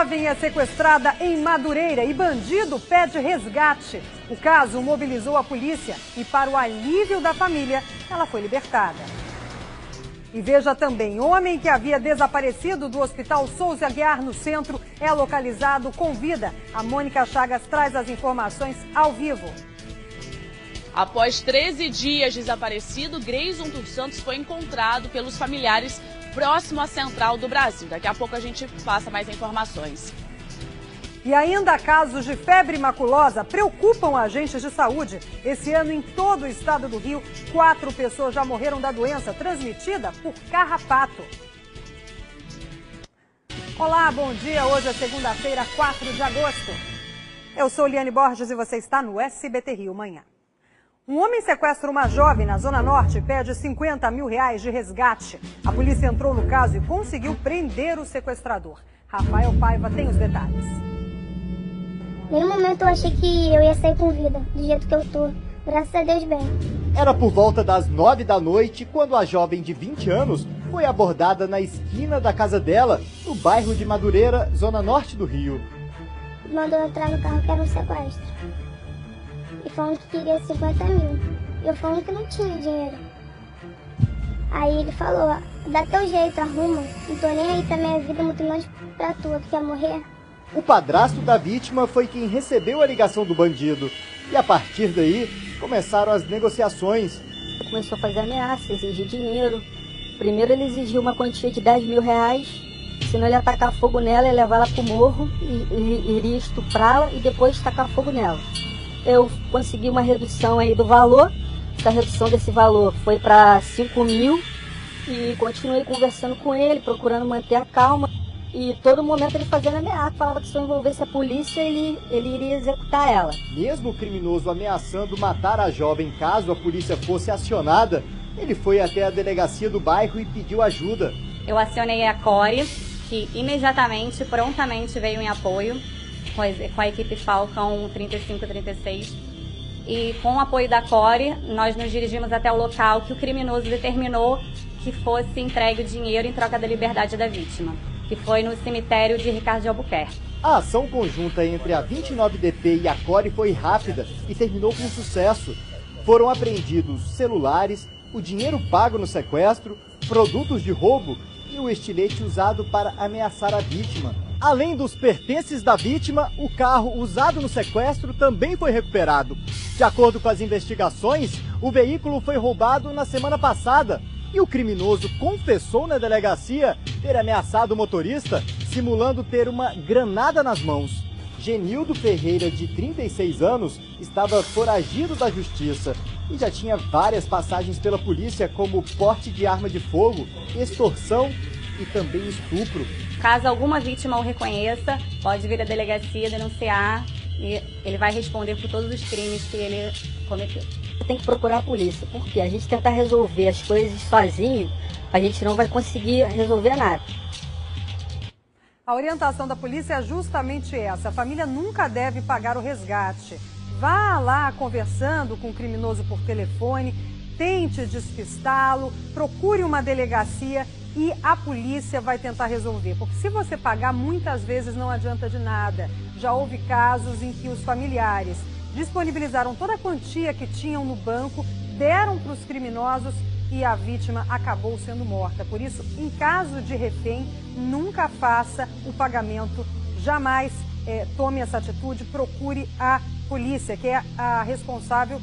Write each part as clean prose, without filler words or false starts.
Jovem é sequestrada em Madureira e bandido pede resgate. O caso mobilizou a polícia e, para o alívio da família, ela foi libertada. E veja também, homem que havia desaparecido do Hospital Souza Aguiar, no centro, é localizado com vida. A Mônica Chagas traz as informações ao vivo. Após 13 dias desaparecido, Greyson dos Santos foi encontrado pelos familiares próximo à Central do Brasil. Daqui a pouco a gente passa mais informações. E ainda casos de febre maculosa preocupam agentes de saúde. Esse ano, em todo o estado do Rio, 4 pessoas já morreram da doença transmitida por carrapato. Olá, bom dia. Hoje é segunda-feira, 4 de agosto. Eu sou Liane Borges e você está no SBT Rio Manhã. Um homem sequestra uma jovem na Zona Norte e pede 50 mil reais de resgate. A polícia entrou no caso e conseguiu prender o sequestrador. Rafael Paiva tem os detalhes. Em nenhum momento eu achei que eu ia sair com vida, do jeito que eu tô. Graças a Deus, bem. Era por volta das 9 da noite quando a jovem de 20 anos foi abordada na esquina da casa dela, no bairro de Madureira, Zona Norte do Rio. Mandou entrar no carro que era um sequestro. E falando que queria 50 mil. E eu falando que não tinha dinheiro. Aí ele falou, dá teu jeito, arruma. Não tô nem aí pra minha vida, muito menos pra tua, tu quer morrer? O padrasto da vítima foi quem recebeu a ligação do bandido. E a partir daí, começaram as negociações. Começou a fazer ameaça, exigir dinheiro. Primeiro ele exigiu uma quantia de 10 mil reais. Senão ele ia tacar fogo nela, ia levar ela pro morro, e iria estuprá-la e depois tacar fogo nela. Eu consegui uma redução aí do valor. Essa redução desse valor foi para 5 mil. E continuei conversando com ele, procurando manter a calma. E todo momento ele fazia ameaça, falava que se eu envolvesse a polícia, ele iria executar ela. Mesmo o criminoso ameaçando matar a jovem caso a polícia fosse acionada, ele foi até a delegacia do bairro e pediu ajuda. Eu acionei a Core, que imediatamente, prontamente veio em apoio com a equipe Falcão 3536. E com o apoio da Core, nós nos dirigimos até o local que o criminoso determinou que fosse entregue o dinheiro em troca da liberdade da vítima, que foi no cemitério de Ricardo de Albuquerque. A ação conjunta entre a 29DP e a Core foi rápida e terminou com sucesso. Foram apreendidos celulares, o dinheiro pago no sequestro, produtos de roubo e o estilete usado para ameaçar a vítima. Além dos pertences da vítima, o carro usado no sequestro também foi recuperado. De acordo com as investigações, o veículo foi roubado na semana passada. E o criminoso confessou na delegacia ter ameaçado o motorista, simulando ter uma granada nas mãos. Genildo Ferreira, de 36 anos, estava foragido da justiça e já tinha várias passagens pela polícia, como porte de arma de fogo, extorsão e também estupro. Caso alguma vítima o reconheça, pode vir à delegacia denunciar e ele vai responder por todos os crimes que ele cometeu. Tem que procurar a polícia, porque a gente tentar resolver as coisas sozinho, a gente não vai conseguir resolver nada. A orientação da polícia é justamente essa. A família nunca deve pagar o resgate. Vá lá conversando com o criminoso por telefone, tente despistá-lo, procure uma delegacia e a polícia vai tentar resolver. Porque se você pagar, muitas vezes não adianta de nada. Já houve casos em que os familiares disponibilizaram toda a quantia que tinham no banco, deram para os criminosos e a vítima acabou sendo morta. Por isso, em caso de refém, nunca faça o pagamento, jamais tome essa atitude, procure a polícia, que é a responsável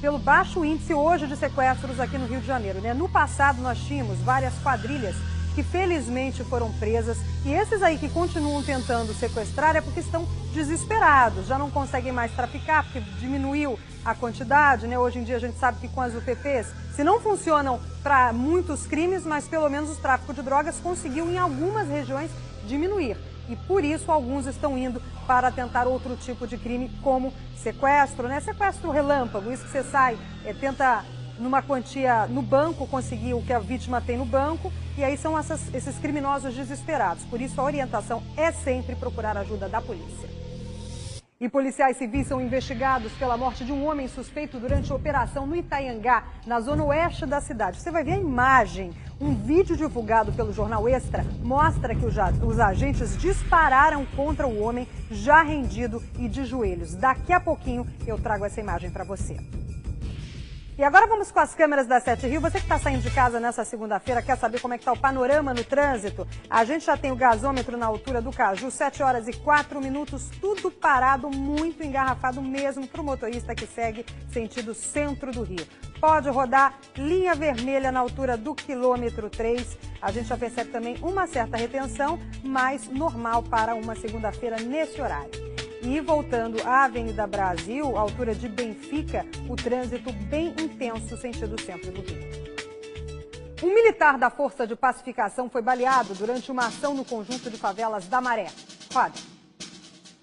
pelo baixo índice hoje de sequestros aqui no Rio de Janeiro, né? No passado nós tínhamos várias quadrilhas que felizmente foram presas e esses aí que continuam tentando sequestrar é porque estão desesperados, já não conseguem mais traficar porque diminuiu a quantidade, né? Hoje em dia a gente sabe que com as UPPs, se não funcionam para muitos crimes, mas pelo menos o tráfico de drogas conseguiu em algumas regiões diminuir. E por isso alguns estão indo para tentar outro tipo de crime como sequestro, né? Sequestro relâmpago, isso que você sai, tenta numa quantia no banco, conseguir o que a vítima tem no banco, e aí são esses criminosos desesperados. Por isso a orientação é sempre procurar a ajuda da polícia. E policiais civis são investigados pela morte de um homem suspeito durante a operação no Itaiangá, na zona oeste da cidade. Você vai ver a imagem. Um vídeo divulgado pelo Jornal Extra mostra que os agentes dispararam contra o homem já rendido e de joelhos. Daqui a pouquinho eu trago essa imagem para você. E agora vamos com as câmeras da 7 Rio. Você que está saindo de casa nessa segunda-feira, quer saber como é que está o panorama no trânsito? A gente já tem o gasômetro na altura do Caju, 7 horas e 4 minutos, tudo parado, muito engarrafado mesmo para o motorista que segue sentido centro do Rio. Pode rodar linha vermelha na altura do quilômetro 3. A gente já percebe também uma certa retenção, mas normal para uma segunda-feira nesse horário. E voltando à Avenida Brasil, altura de Benfica, o trânsito bem intenso, sentido centro do Rio. Um militar da Força de Pacificação foi baleado durante uma ação no conjunto de favelas da Maré. Roda.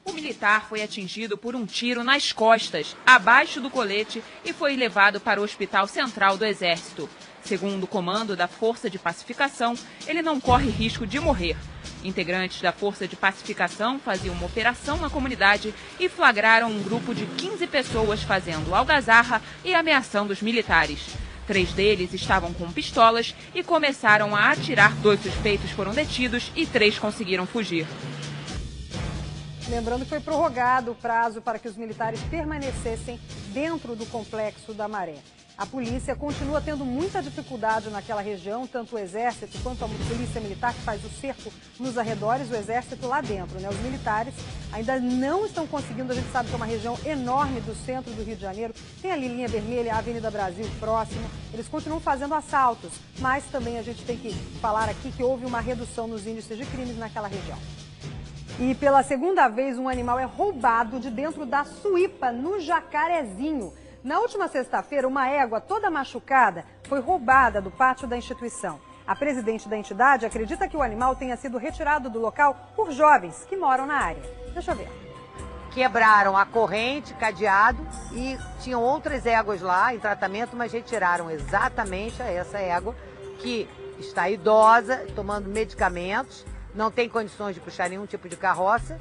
O militar foi atingido por um tiro nas costas, abaixo do colete, e foi levado para o Hospital Central do Exército. Segundo o comando da Força de Pacificação, ele não corre risco de morrer. Integrantes da Força de Pacificação faziam uma operação na comunidade e flagraram um grupo de 15 pessoas fazendo algazarra e ameaçando os militares. 3 deles estavam com pistolas e começaram a atirar. 2 suspeitos foram detidos e 3 conseguiram fugir. Lembrando que foi prorrogado o prazo para que os militares permanecessem dentro do complexo da Maré. A polícia continua tendo muita dificuldade naquela região, tanto o Exército quanto a Polícia Militar, que faz o cerco nos arredores, o Exército lá dentro, né? Os militares ainda não estão conseguindo, a gente sabe que é uma região enorme do centro do Rio de Janeiro, tem ali linha vermelha, a Avenida Brasil próximo, eles continuam fazendo assaltos, mas também a gente tem que falar aqui que houve uma redução nos índices de crimes naquela região. E pela segunda vez um animal é roubado de dentro da Suípa, no Jacarezinho. Na última sexta-feira, uma égua toda machucada foi roubada do pátio da instituição. A presidente da entidade acredita que o animal tenha sido retirado do local por jovens que moram na área. Deixa eu ver. Quebraram a corrente, cadeado, e tinham outras éguas lá em tratamento, mas retiraram exatamente essa égua que está idosa, tomando medicamentos, não tem condições de puxar nenhum tipo de carroça.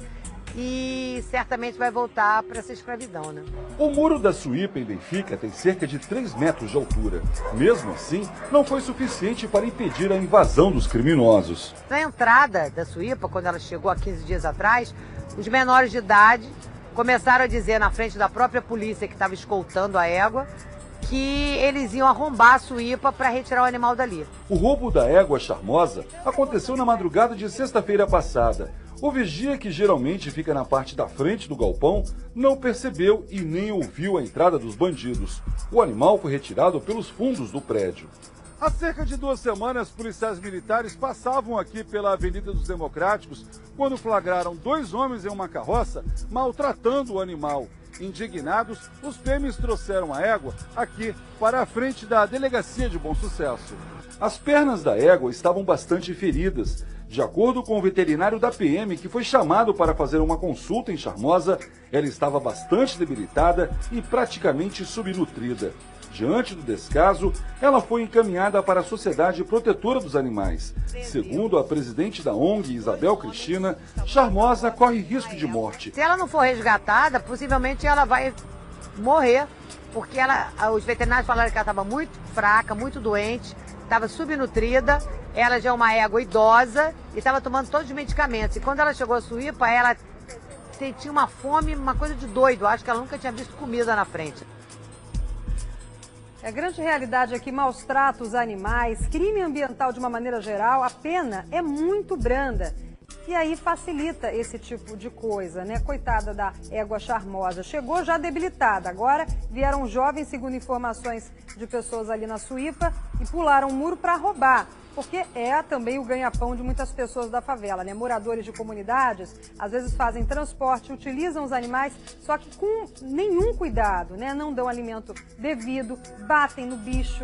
E certamente vai voltar para essa escravidão, né? O muro da Suípa em Benfica tem cerca de 3 metros de altura. Mesmo assim, não foi suficiente para impedir a invasão dos criminosos. Na entrada da Suípa, quando ela chegou há 15 dias atrás, os menores de idade começaram a dizer na frente da própria polícia que estava escoltando a égua que eles iam arrombar a Suípa para retirar o animal dali. O roubo da égua charmosa aconteceu na madrugada de sexta-feira passada. O vigia, que geralmente fica na parte da frente do galpão, não percebeu e nem ouviu a entrada dos bandidos. O animal foi retirado pelos fundos do prédio. Há cerca de 2 semanas, policiais militares passavam aqui pela Avenida dos Democráticos quando flagraram 2 homens em uma carroça maltratando o animal. Indignados, os PMs trouxeram a égua aqui para a frente da Delegacia de Bom Sucesso. As pernas da égua estavam bastante feridas. De acordo com o veterinário da PM, que foi chamado para fazer uma consulta em Charmosa, ela estava bastante debilitada e praticamente subnutrida. Diante do descaso, ela foi encaminhada para a Sociedade Protetora dos Animais. Segundo a presidente da ONG, Isabel Cristina, Charmosa corre risco de morte. Se ela não for resgatada, possivelmente ela vai morrer, porque os veterinários falaram que ela estava muito fraca, muito doente, estava subnutrida, ela já é uma égua idosa e estava tomando todos os medicamentos. E quando ela chegou a Suípa, ela tinha uma fome, uma coisa de doido. Acho que ela nunca tinha visto comida na frente. A grande realidade é que maus tratos a animais, crime ambiental de uma maneira geral, a pena é muito branda. E aí facilita esse tipo de coisa, né? Coitada da égua charmosa. Chegou já debilitada. Agora vieram jovens, segundo informações de pessoas ali na Suípa, e pularam o muro para roubar. Porque é também o ganha-pão de muitas pessoas da favela, né? Moradores de comunidades, às vezes fazem transporte, utilizam os animais, só que com nenhum cuidado, né? Não dão alimento devido, batem no bicho.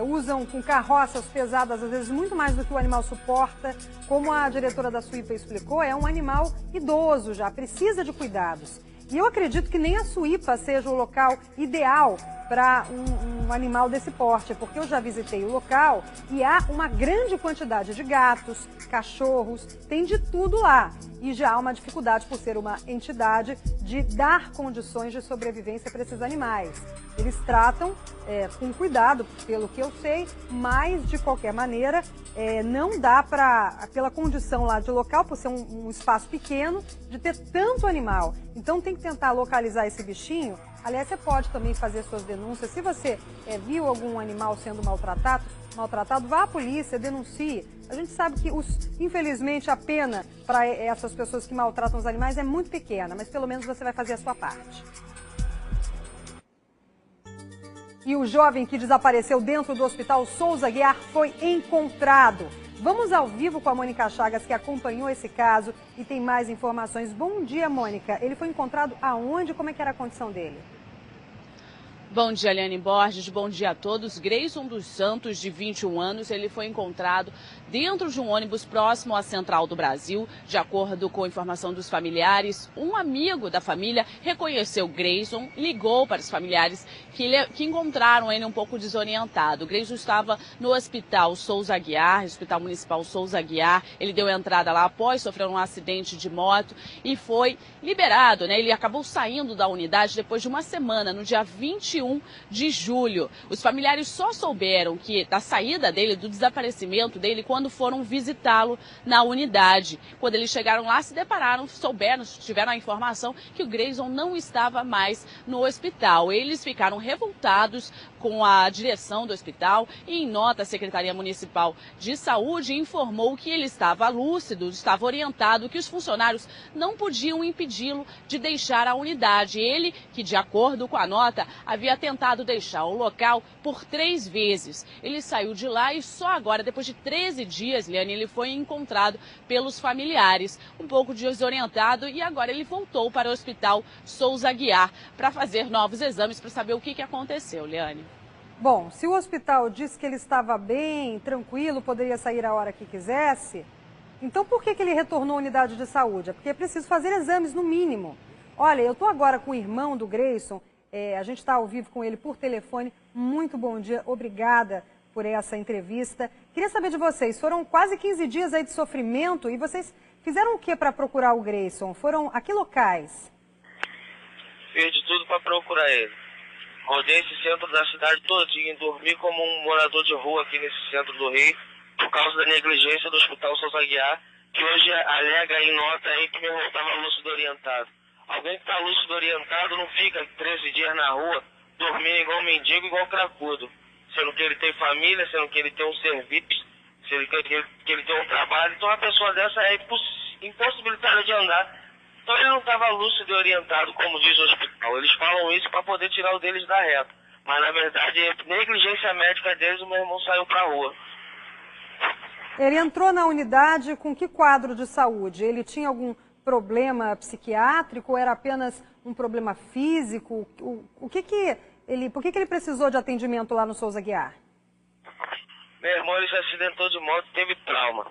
Usam com carroças pesadas, às vezes muito mais do que o animal suporta. Como a diretora da Suípa explicou, é um animal idoso já, precisa de cuidados. E eu acredito que nem a Suípa seja o local ideal para um animal desse porte, porque eu já visitei o local e há uma grande quantidade de gatos, cachorros, tem de tudo lá. E já há uma dificuldade por ser uma entidade de dar condições de sobrevivência para esses animais. Eles tratam com cuidado, pelo que eu sei, mas de qualquer maneira não dá para, pela condição lá de local, por ser um espaço pequeno, de ter tanto animal. Então tem que tentar localizar esse bichinho. Aliás, você pode também fazer suas denúncias. Se você viu algum animal sendo maltratado, vá à polícia, denuncie. A gente sabe que, infelizmente, a pena para essas pessoas que maltratam os animais é muito pequena, mas pelo menos você vai fazer a sua parte. E o jovem que desapareceu dentro do hospital Souza Aguiar foi encontrado. Vamos ao vivo com a Mônica Chagas, que acompanhou esse caso e tem mais informações. Bom dia, Mônica. Ele foi encontrado aonde? Como é que era a condição dele? Bom dia, Eliane Borges. Bom dia a todos. Grayson dos Santos, de 21 anos, ele foi encontrado dentro de um ônibus próximo à Central do Brasil. De acordo com informação dos familiares, um amigo da família reconheceu Grayson, ligou para os familiares que encontraram ele um pouco desorientado. Grayson estava no Hospital Souza Aguiar, Hospital Municipal Souza Aguiar. Ele deu entrada lá após sofrer um acidente de moto e foi liberado, né? Ele acabou saindo da unidade depois de uma semana, no dia 21 de julho. Os familiares só souberam da saída dele, do desaparecimento dele, quando foram visitá-lo na unidade. Quando eles chegaram lá, se depararam, tiveram a informação que o Grayson não estava mais no hospital. Eles ficaram revoltados com a direção do hospital e, em nota, a Secretaria Municipal de Saúde informou que ele estava lúcido, estava orientado, que os funcionários não podiam impedi-lo de deixar a unidade. Ele, que de acordo com a nota, havia tentado deixar o local por 3 vezes. Ele saiu de lá e só agora, depois de 13 dias, Liane, ele foi encontrado pelos familiares, um pouco desorientado, e agora ele voltou para o Hospital Souza Aguiar para fazer novos exames para saber o que aconteceu, Liane. Bom, se o hospital disse que ele estava bem, tranquilo, poderia sair a hora que quisesse, então por que ele retornou à unidade de saúde? É porque é preciso fazer exames, no mínimo. Olha, eu estou agora com o irmão do Grayson, a gente está ao vivo com ele por telefone. Muito bom dia, obrigada por essa entrevista. Queria saber de vocês, foram quase 15 dias aí de sofrimento e vocês fizeram o que para procurar o Grayson? Foram a que locais? Fiz de tudo para procurar ele. Rodei esse centro da cidade todinha, dormi como um morador de rua aqui nesse centro do Rio, por causa da negligência do Hospital Souza Aguiar, que hoje alega em nota aí que meu irmão estava lúcido orientado. Alguém que está lúcido orientado não fica 13 dias na rua, dormindo igual mendigo, igual cracudo. Sendo que ele tem família, sendo que ele tem um serviço, sendo que ele tem um trabalho. Então uma pessoa dessa é impossibilitada de andar. Então ele não estava lúcido e orientado, como diz o hospital. Eles falam isso para poder tirar o deles da reta. Mas na verdade, negligência médica deles, o meu irmão saiu para a rua. Ele entrou na unidade com que quadro de saúde? Ele tinha algum problema psiquiátrico ou era apenas um problema físico? Por que ele precisou de atendimento lá no Souza Aguiar? Meu irmão, ele se acidentou de moto e teve trauma.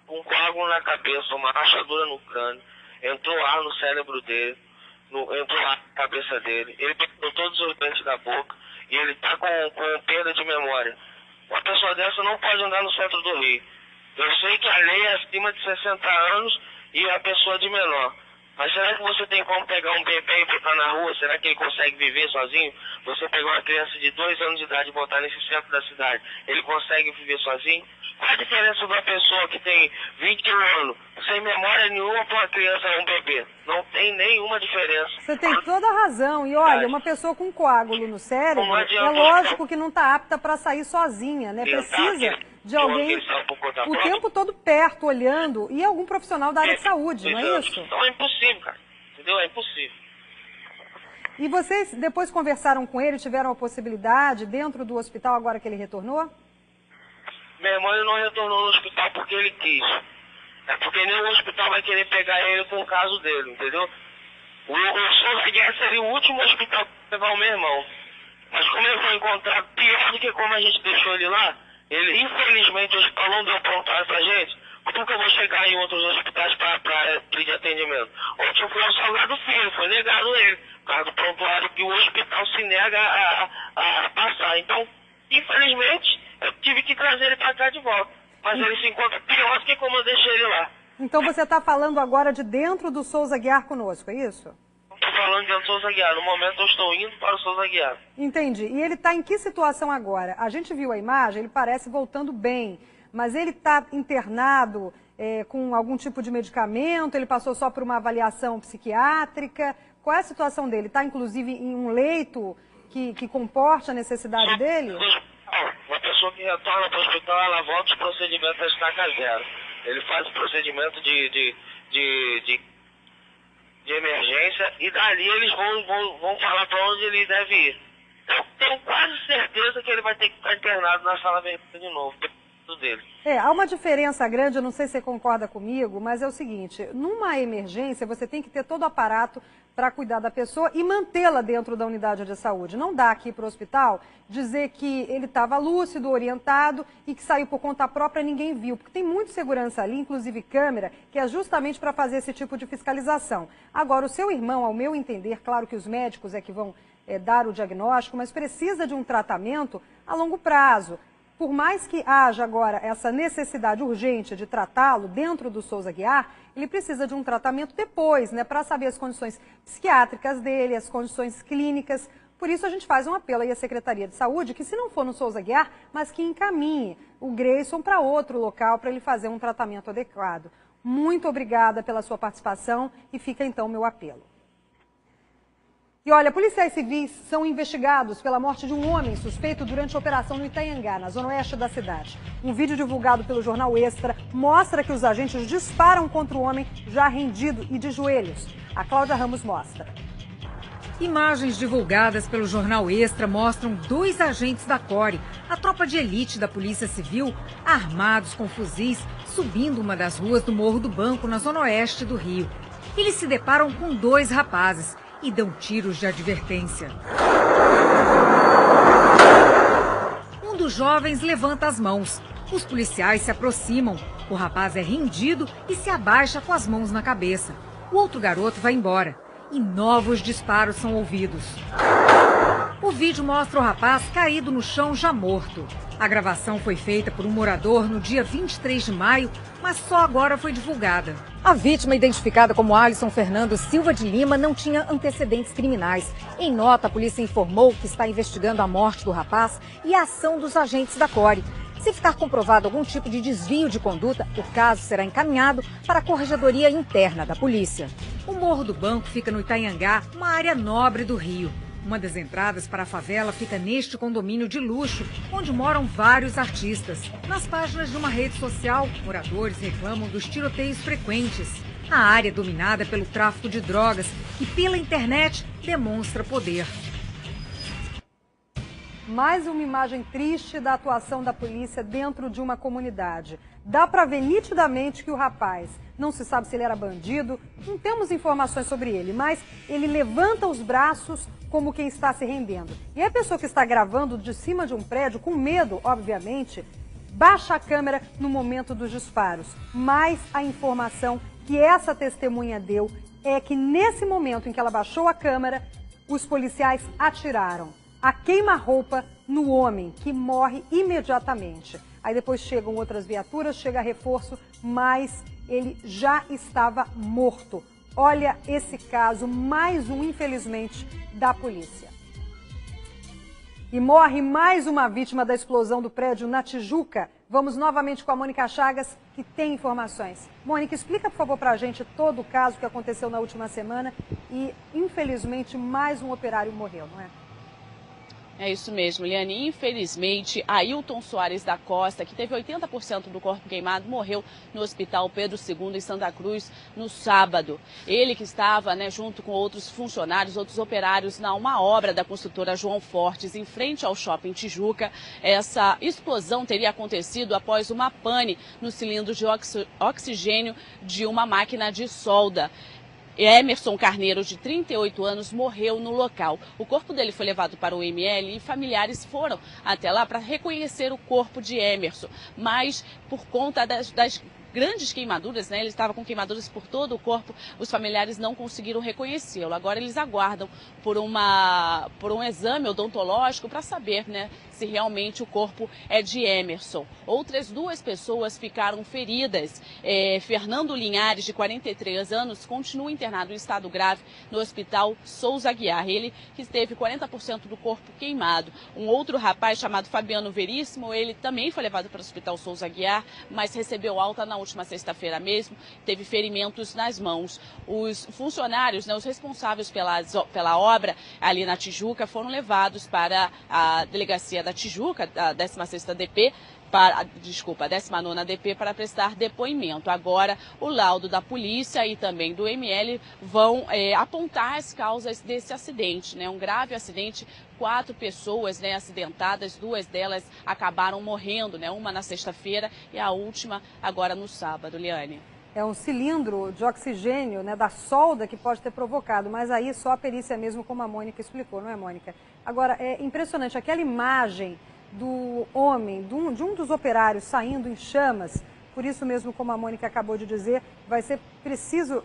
Um coágulo na cabeça, uma rachadura no crânio. Entrou ar no cérebro dele, entrou ar na cabeça dele. Ele perdeu todos os dentes da boca e ele está com perda de memória. Uma pessoa dessa não pode andar no centro do Rio. Eu sei que a lei é acima de 60 anos e a pessoa de menor. Mas será que você tem como pegar um bebê e botar na rua? Será que ele consegue viver sozinho? Você pegar uma criança de 2 anos de idade e botar nesse centro da cidade, ele consegue viver sozinho? Qual a diferença de uma pessoa que tem 21 anos, sem memória nenhuma, para uma criança ou um bebê? Não tem nenhuma diferença. Você tem toda a razão. E olha, uma pessoa com coágulo no cérebro, é lógico que não está apta para sair sozinha, né? Precisa de alguém o tempo todo perto, olhando, e algum profissional da área de saúde, não é isso? Então é impossível, cara. Entendeu? É impossível. E vocês depois conversaram com ele, tiveram a possibilidade dentro do hospital, agora que ele retornou? Meu irmão, ele não retornou no hospital porque ele quis. É porque nenhum hospital vai querer pegar ele com o caso dele, entendeu? O Souza Aguiar seria o último hospital para levar o meu irmão. Mas como ele foi encontrado pior do que como a gente deixou ele lá, ele, infelizmente, o hospital não deu prontuário pra gente, Porque eu vou chegar em outros hospitais para pedir atendimento. Ontem eu fui ao Salgado Filho, foi negado ele, por causa do prontuário que o hospital se nega a passar. Então, infelizmente, eu tive que trazer ele para cá de volta. Mas ele se encontra pior do que como eu deixei ele lá. Então você está falando agora de dentro do Souza Aguiar conosco, é isso? Estou falando de Souza Aguiar. No momento eu estou indo para o Souza Aguiar. Entendi. E ele está em que situação agora? A gente viu a imagem, ele parece voltando bem, mas ele está internado com algum tipo de medicamento? Ele passou só por uma avaliação psiquiátrica? Qual é a situação dele? Está inclusive em um leito que comporte a necessidade dele? Uma pessoa que retorna para o hospital, ela volta os procedimentos a estaca zero. Ele faz o procedimento de emergência e dali eles vão falar para onde ele deve ir. Eu tenho quase certeza que ele vai ter que ficar internado na sala vermelha de novo, dele. Há uma diferença grande, eu não sei se você concorda comigo, mas é o seguinte, numa emergência você tem que ter todo o aparato para cuidar da pessoa e mantê-la dentro da unidade de saúde. Não dá aqui para o hospital dizer que ele estava lúcido, orientado e que saiu por conta própria e ninguém viu, porque tem muita segurança ali, inclusive câmera, que é justamente para fazer esse tipo de fiscalização. Agora, o seu irmão, ao meu entender, claro que os médicos é que vão dar o diagnóstico, mas precisa de um tratamento a longo prazo. Por mais que haja agora essa necessidade urgente de tratá-lo dentro do Souza Aguiar, ele precisa de um tratamento depois, para saber as condições psiquiátricas dele, as condições clínicas. Por isso a gente faz um apelo aí à Secretaria de Saúde, que se não for no Souza Aguiar, mas que encaminhe o Grayson para outro local para ele fazer um tratamento adequado. Muito obrigada pela sua participação e fica então o meu apelo. E olha, policiais civis são investigados pela morte de um homem suspeito durante a operação no Itanhangá, na zona oeste da cidade. Um vídeo divulgado pelo jornal Extra mostra que os agentes disparam contra o homem já rendido e de joelhos. A Cláudia Ramos mostra. Imagens divulgadas pelo jornal Extra mostram 2 agentes da CORE, a tropa de elite da Polícia Civil, armados com fuzis, subindo uma das ruas do Morro do Banco, na zona oeste do Rio. Eles se deparam com 2 rapazes e dão tiros de advertência. Um dos jovens levanta as mãos. Os policiais se aproximam. O rapaz é rendido e se abaixa com as mãos na cabeça. O outro garoto vai embora e novos disparos são ouvidos. O vídeo mostra o rapaz caído no chão já morto. A gravação foi feita por um morador no dia 23 de maio, mas só agora foi divulgada. A vítima, identificada como Alisson Fernando Silva de Lima, não tinha antecedentes criminais. Em nota, a polícia informou que está investigando a morte do rapaz e a ação dos agentes da CORE. Se ficar comprovado algum tipo de desvio de conduta, o caso será encaminhado para a Corregedoria Interna da Polícia. O Morro do Banco fica no Itanhangá, uma área nobre do Rio. Uma das entradas para a favela fica neste condomínio de luxo, onde moram vários artistas. Nas páginas de uma rede social, moradores reclamam dos tiroteios frequentes. A área é dominada pelo tráfico de drogas e pela internet demonstra poder. Mais uma imagem triste da atuação da polícia dentro de uma comunidade. Dá para ver nitidamente que o rapaz, não se sabe se ele era bandido, não temos informações sobre ele, mas ele levanta os braços como quem está se rendendo. E a pessoa que está gravando de cima de um prédio, com medo, obviamente, baixa a câmera no momento dos disparos. Mas a informação que essa testemunha deu é que nesse momento em que ela baixou a câmera, os policiais atiraram a queima-roupa no homem, que morre imediatamente. Aí depois chegam outras viaturas, chega reforço, mas ele já estava morto. Olha esse caso, mais um, infelizmente, da polícia. E morre mais uma vítima da explosão do prédio na Tijuca. Vamos novamente com a Mônica Chagas, que tem informações. Mônica, explica, por favor, para a gente todo o caso que aconteceu na última semana e, infelizmente, mais um operário morreu, não é? É isso mesmo, Liane. Infelizmente, Ailton Soares da Costa, que teve 80% do corpo queimado, morreu no Hospital Pedro II em Santa Cruz no sábado. Ele que estava, junto com outros funcionários, outros operários, uma obra da construtora João Fortes, em frente ao Shopping Tijuca. Essa explosão teria acontecido após uma pane no cilindro de oxigênio de uma máquina de solda. Emerson Carneiro, de 38 anos, morreu no local. O corpo dele foi levado para o IML e familiares foram até lá para reconhecer o corpo de Emerson. Mas, por conta das grandes queimaduras, né? Ele estava com queimaduras por todo o corpo, os familiares não conseguiram reconhecê-lo. Agora eles aguardam por um exame odontológico para saber, né, se realmente o corpo é de Emerson. Outras 2 pessoas ficaram feridas. Fernando Linhares, de 43 anos, continua internado em estado grave no Hospital Souza Aguiar. Ele que teve 40% do corpo queimado. Um outro rapaz chamado Fabiano Veríssimo, ele também foi levado para o Hospital Souza Aguiar, mas recebeu alta na última sexta-feira mesmo, teve ferimentos nas mãos. Os funcionários, né, os responsáveis pela obra ali na Tijuca, foram levados para a delegacia da Tijuca, a 16ª DP, a 19ª DP, para prestar depoimento. Agora, o laudo da polícia e também do ML vão apontar as causas desse acidente, né? Um grave acidente, 4 pessoas, né, acidentadas, 2 delas acabaram morrendo, né? Uma na sexta-feira e a última agora no sábado, Liane. É um cilindro de oxigênio, né, da solda que pode ter provocado, mas aí só a perícia mesmo, como a Mônica explicou, não é, Mônica? Agora, é impressionante, aquela imagem do homem, de um dos operários saindo em chamas, por isso mesmo, como a Mônica acabou de dizer, vai ser preciso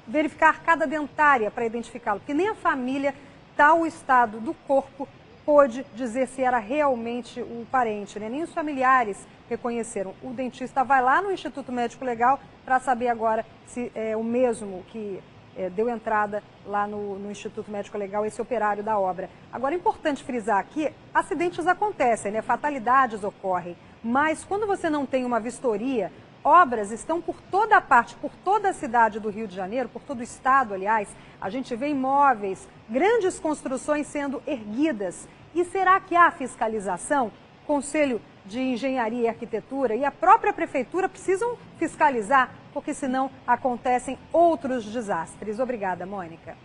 verificar cada dentária para identificá-lo, porque nem a família, tal estado do corpo, pôde dizer se era realmente o parente, né? Nem os familiares reconheceram. O dentista vai lá no Instituto Médico Legal para saber agora se é o mesmo que deu entrada lá no Instituto Médico Legal, esse operário da obra. Agora, é importante frisar que acidentes acontecem, né? Fatalidades ocorrem, mas quando você não tem uma vistoria, obras estão por toda a parte, por toda a cidade do Rio de Janeiro, por todo o estado, aliás. A gente vê imóveis, grandes construções sendo erguidas. E será que há fiscalização? O Conselho de Engenharia e Arquitetura e a própria Prefeitura precisam fiscalizar, porque senão acontecem outros desastres. Obrigada, Mônica.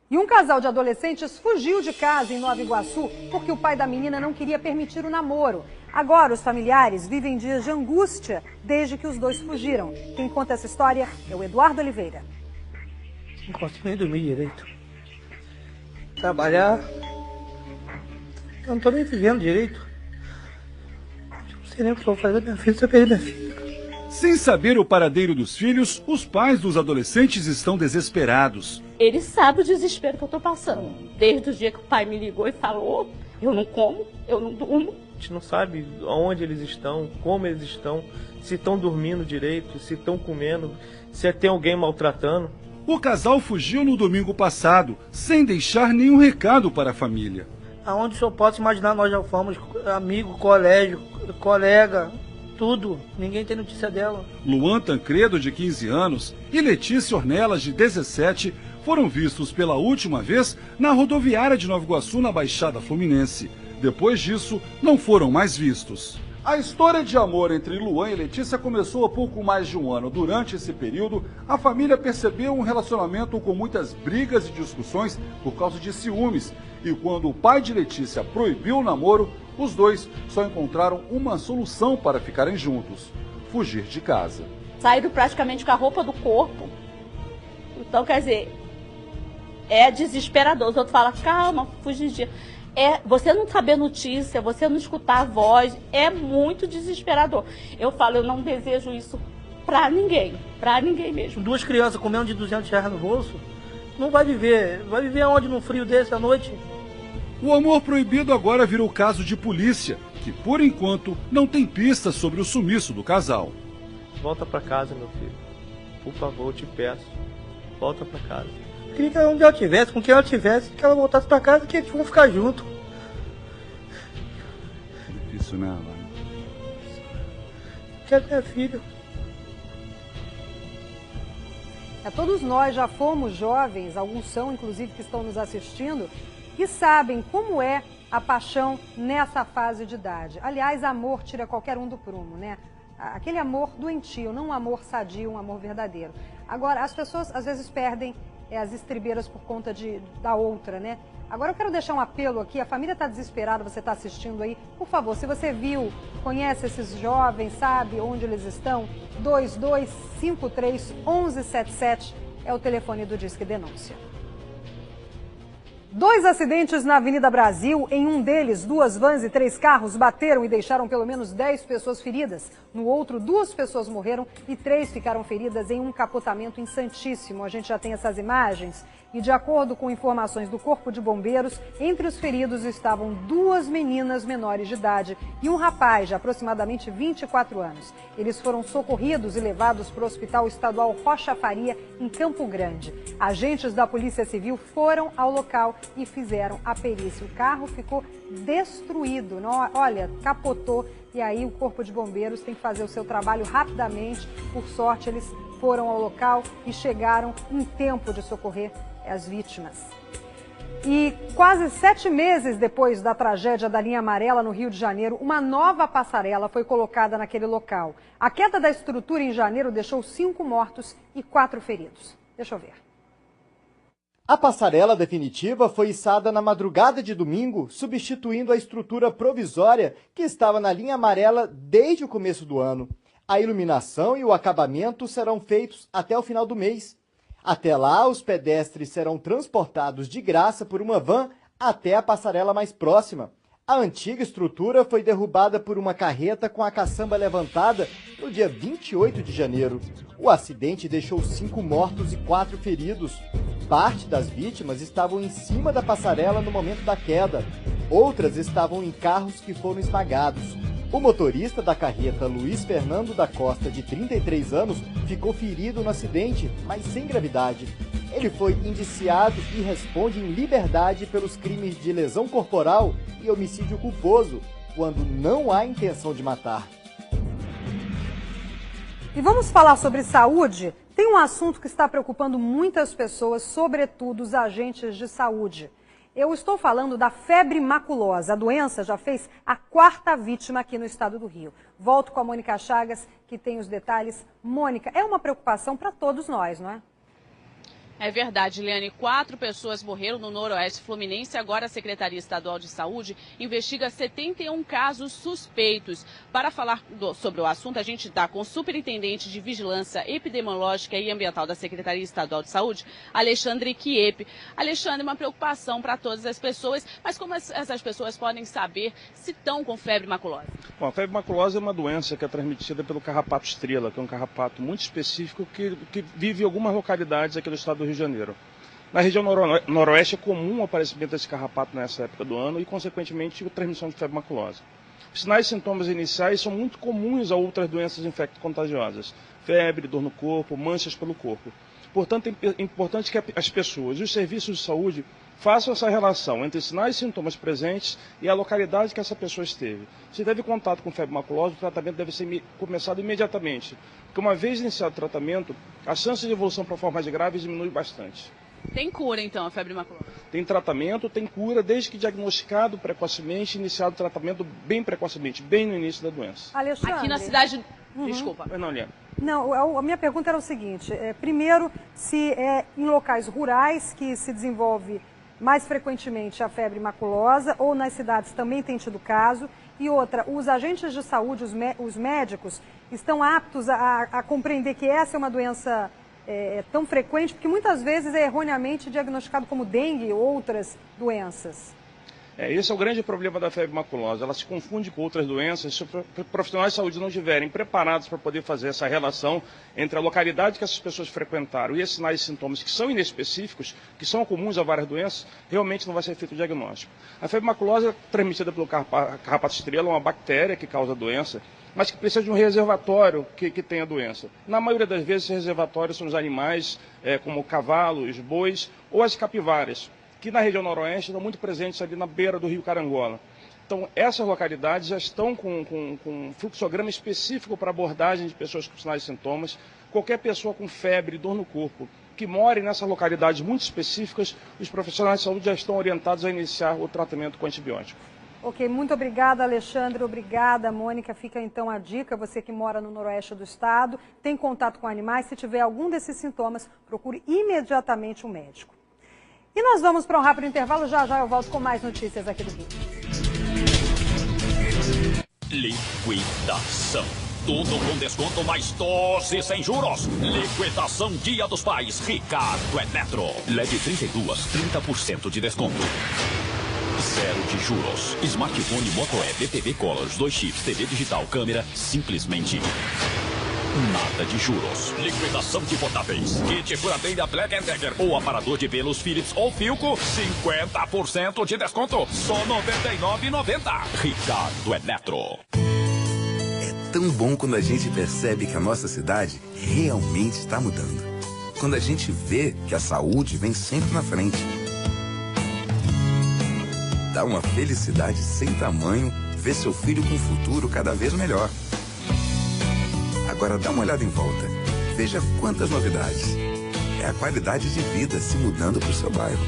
E um casal de adolescentes fugiu de casa em Nova Iguaçu porque o pai da menina não queria permitir o namoro. Agora os familiares vivem dias de angústia desde que os dois fugiram. Quem conta essa história é o Eduardo Oliveira. Não consigo nem dormir direito. Trabalhar. Eu não estou nem vivendo direito. Não sei nem o que vou fazer da minha filha se eu perder minha filha. Sem saber o paradeiro dos filhos, os pais dos adolescentes estão desesperados. Ele sabe o desespero que eu tô passando. Desde o dia que o pai me ligou e falou, eu não como, eu não durmo. A gente não sabe onde eles estão, como eles estão, se estão dormindo direito, se estão comendo, se tem alguém maltratando. O casal fugiu no domingo passado, sem deixar nenhum recado para a família. Aonde o senhor possa imaginar, nós já fomos amigo, colégio, colega, tudo. Ninguém tem notícia dela. Luan Tancredo, de 15 anos, e Letícia Ornelas, de 17, foram vistos pela última vez na rodoviária de Nova Iguaçu, na Baixada Fluminense. Depois disso, não foram mais vistos. A história de amor entre Luan e Letícia começou há pouco mais de um ano. Durante esse período, a família percebeu um relacionamento com muitas brigas e discussões por causa de ciúmes. E quando o pai de Letícia proibiu o namoro, os dois só encontraram uma solução para ficarem juntos: fugir de casa. Saíram praticamente com a roupa do corpo. Então, quer dizer, é desesperador. Os outros falam, calma, fugir. Você não saber notícia, você não escutar a voz, é muito desesperador. Eu falo, eu não desejo isso pra ninguém mesmo. 2 crianças com menos de R$200 no bolso, não vai viver. Vai viver aonde num frio desse à noite? O amor proibido agora virou caso de polícia, que por enquanto não tem pistas sobre o sumiço do casal. Volta pra casa, meu filho. Por favor, eu te peço. Volta pra casa. Eu queria que onde ela estivesse, com quem ela estivesse, que ela voltasse pra casa, que eles vão ficar juntos. Difícil, né, Alan? Quero minha filha. Todos nós já fomos jovens, alguns são, inclusive, que estão nos assistindo, e sabem como é a paixão nessa fase de idade. Aliás, amor tira qualquer um do prumo, né? Aquele amor doentio, não um amor sadio, um amor verdadeiro. Agora, as pessoas às vezes perdem as estribeiras por conta da outra, né? Agora eu quero deixar um apelo aqui, a família está desesperada, você está assistindo aí. Por favor, se você viu, conhece esses jovens, sabe onde eles estão, 2253-1177 é o telefone do Disque Denúncia. 2 acidentes na Avenida Brasil. Em um deles, 2 vans e 3 carros bateram e deixaram pelo menos 10 pessoas feridas. No outro, 2 pessoas morreram e 3 ficaram feridas em um capotamento em Santíssimo. A gente já tem essas imagens. E de acordo com informações do Corpo de Bombeiros, entre os feridos estavam 2 meninas menores de idade e um rapaz de aproximadamente 24 anos. Eles foram socorridos e levados para o Hospital Estadual Rocha Faria, em Campo Grande. Agentes da Polícia Civil foram ao local e fizeram a perícia. O carro ficou destruído, olha, capotou. E aí o Corpo de Bombeiros tem que fazer o seu trabalho rapidamente. Por sorte, eles foram ao local e chegaram em tempo de socorrer as vítimas. E quase 7 meses depois da tragédia da linha amarela no Rio de Janeiro, uma nova passarela foi colocada naquele local. A queda da estrutura em janeiro deixou 5 mortos e 4 feridos. Deixa eu ver. A passarela definitiva foi içada na madrugada de domingo, substituindo a estrutura provisória que estava na linha amarela desde o começo do ano. A iluminação e o acabamento serão feitos até o final do mês. Até lá, os pedestres serão transportados de graça por uma van até a passarela mais próxima. A antiga estrutura foi derrubada por uma carreta com a caçamba levantada no dia 28 de janeiro. O acidente deixou 5 mortos e 4 feridos. Parte das vítimas estavam em cima da passarela no momento da queda. Outras estavam em carros que foram esmagados. O motorista da carreta, Luiz Fernando da Costa, de 33 anos, ficou ferido no acidente, mas sem gravidade. Ele foi indiciado e responde em liberdade pelos crimes de lesão corporal e homicídio culposo, quando não há intenção de matar. E vamos falar sobre saúde? Tem um assunto que está preocupando muitas pessoas, sobretudo os agentes de saúde. Eu estou falando da febre maculosa. A doença já fez a 4ª vítima aqui no estado do Rio. Volto com a Mônica Chagas, que tem os detalhes. Mônica, é uma preocupação para todos nós, não é? É verdade, Eliane. 4 pessoas morreram no Noroeste Fluminense. Agora a Secretaria Estadual de Saúde investiga 71 casos suspeitos. Para falar sobre o assunto, a gente está com o Superintendente de Vigilância Epidemiológica e Ambiental da Secretaria Estadual de Saúde, Alexandre Chiep. Alexandre, uma preocupação para todas as pessoas, mas como essas pessoas podem saber se estão com febre maculosa? Bom, a febre maculosa é uma doença que é transmitida pelo carrapato estrela, que é um carrapato muito específico que vive em algumas localidades aqui do estado do Rio de Janeiro. Na região noroeste é comum o aparecimento desse carrapato nessa época do ano e, consequentemente, a transmissão de febre maculosa. Os sinais e sintomas iniciais são muito comuns a outras doenças infecto-contagiosas: febre, dor no corpo, manchas pelo corpo. Portanto, é importante que as pessoas e os serviços de saúde façam essa relação entre sinais e sintomas presentes e a localidade que essa pessoa esteve. Se teve contato com febre maculosa, o tratamento deve ser começado imediatamente, porque uma vez iniciado o tratamento, a chance de evolução para formas graves diminui bastante. Tem cura, então, a febre maculosa? Tem tratamento, tem cura, desde que diagnosticado precocemente, iniciado o tratamento bem precocemente, bem no início da doença. Alexandre, aqui na cidade... Desculpa. Não, Liana. Não, a minha pergunta era o seguinte. Primeiro, se é em locais rurais que se desenvolve mais frequentemente a febre maculosa, ou nas cidades também tem tido caso. E outra, os agentes de saúde, os médicos, estão aptos a compreender que essa é uma doença tão frequente, porque muitas vezes é erroneamente diagnosticado como dengue ou outras doenças. Esse é o grande problema da febre maculosa. Ela se confunde com outras doenças se os profissionais de saúde não estiverem preparados para poder fazer essa relação entre a localidade que essas pessoas frequentaram e esses sinais e sintomas que são inespecíficos, que são comuns a várias doenças, realmente não vai ser feito o diagnóstico. A febre maculosa é transmitida pelo carrapato estrela, uma bactéria que causa a doença, mas que precisa de um reservatório que tem a doença. Na maioria das vezes, esses reservatórios são os animais, como cavalos, bois ou as capivaras, que na região noroeste estão muito presentes ali na beira do rio Carangola. Então, essas localidades já estão com um fluxograma específico para abordagem de pessoas com sinais e sintomas. Qualquer pessoa com febre, dor no corpo, que more nessas localidades muito específicas, os profissionais de saúde já estão orientados a iniciar o tratamento com antibiótico. Ok, muito obrigada, Alexandre. Obrigada, Mônica. Fica então a dica, você que mora no noroeste do estado, tem contato com animais, se tiver algum desses sintomas, procure imediatamente um médico. E nós vamos para um rápido intervalo, já eu volto com mais notícias aqui do Rio. Liquidação. Tudo com desconto mais doce sem juros. Liquidação Dia dos Pais. Ricardo Eletro. LED 32, 30% de desconto. Zero de juros. Smartphone Moto E, TV Colors, 2 chips, TV digital, câmera, simplesmente nada de juros. Liquidação de portáteis. Kit furadeira Black & Decker ou aparador de pelos Philips ou Philco, 50% de desconto. Só R$ 99,90. Ricardo Eletro. É tão bom quando a gente percebe que a nossa cidade realmente está mudando. Quando a gente vê que a saúde vem sempre na frente. Dá uma felicidade sem tamanho ver seu filho com um futuro cada vez melhor. Agora dá uma olhada em volta. Veja quantas novidades. É a qualidade de vida se mudando para o seu bairro.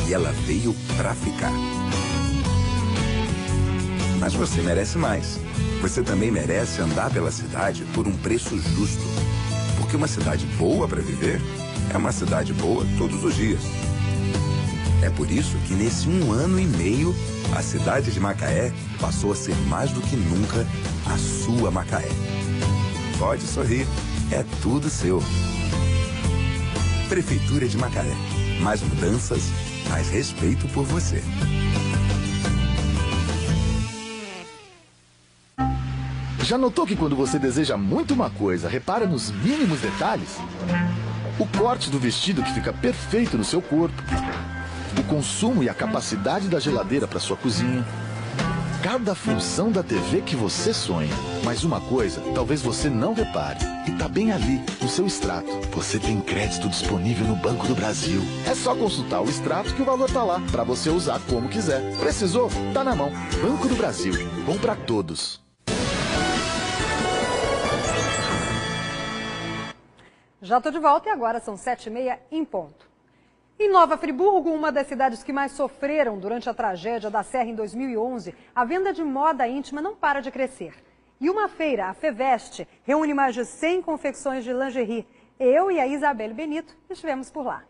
E ela veio para ficar. Mas você merece mais. Você também merece andar pela cidade por um preço justo. Porque uma cidade boa para viver é uma cidade boa todos os dias. É por isso que nesse 1 ano e meio, a cidade de Macaé passou a ser mais do que nunca a sua Macaé. Pode sorrir, é tudo seu. Prefeitura de Macaé. Mais mudanças, mais respeito por você. Já notou que quando você deseja muito uma coisa, repara nos mínimos detalhes? O corte do vestido que fica perfeito no seu corpo. O consumo e a capacidade da geladeira para sua cozinha. Cada função da TV que você sonha. Mas uma coisa, talvez você não repare. E tá bem ali, no seu extrato. Você tem crédito disponível no Banco do Brasil. É só consultar o extrato que o valor tá lá, para você usar como quiser. Precisou? Tá na mão. Banco do Brasil. Bom para todos. Já tô de volta e agora são 7h30 em ponto. Em Nova Friburgo, uma das cidades que mais sofreram durante a tragédia da Serra em 2011, a venda de moda íntima não para de crescer. E uma feira, a FEVEST, reúne mais de 100 confecções de lingerie. Eu e a Isabelle Benito estivemos por lá.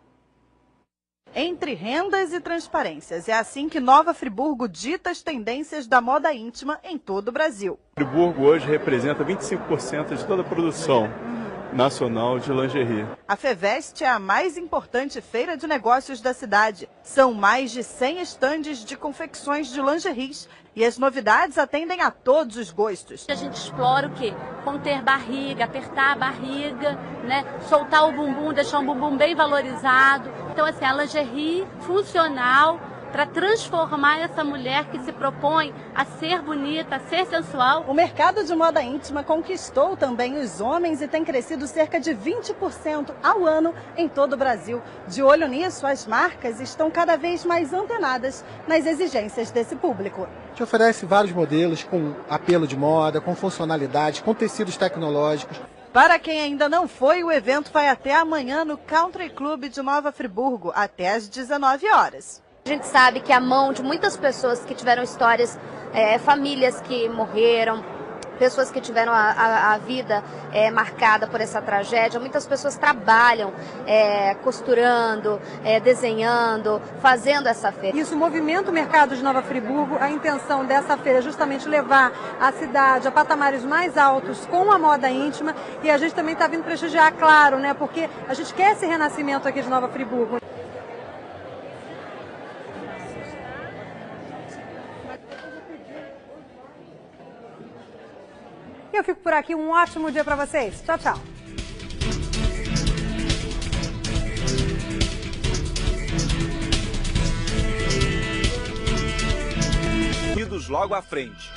Entre rendas e transparências, é assim que Nova Friburgo dita as tendências da moda íntima em todo o Brasil. Friburgo hoje representa 25% de toda a produção nacional de lingerie. A FEVEST é a mais importante feira de negócios da cidade. São mais de 100 estandes de confecções de lingeries e as novidades atendem a todos os gostos. A gente explora o quê? Conter barriga, apertar a barriga, né? Soltar o bumbum, deixar o bumbum bem valorizado. Então, assim, a lingerie funcional para transformar essa mulher que se propõe a ser bonita, a ser sensual. O mercado de moda íntima conquistou também os homens e tem crescido cerca de 20% ao ano em todo o Brasil. De olho nisso, as marcas estão cada vez mais antenadas nas exigências desse público. A gente oferece vários modelos com apelo de moda, com funcionalidade, com tecidos tecnológicos. Para quem ainda não foi, o evento vai até amanhã no Country Club de Nova Friburgo, até às 19 horas. A gente sabe que a mão de muitas pessoas que tiveram histórias, famílias que morreram, pessoas que tiveram a vida marcada por essa tragédia, muitas pessoas trabalham costurando, desenhando, fazendo essa feira. Isso movimenta o mercado de Nova Friburgo. A intenção dessa feira é justamente levar a cidade a patamares mais altos com a moda íntima, e a gente também está vindo prestigiar, claro, né, porque a gente quer esse renascimento aqui de Nova Friburgo. Eu fico por aqui, um ótimo dia para vocês. Tchau, tchau. Logo à frente.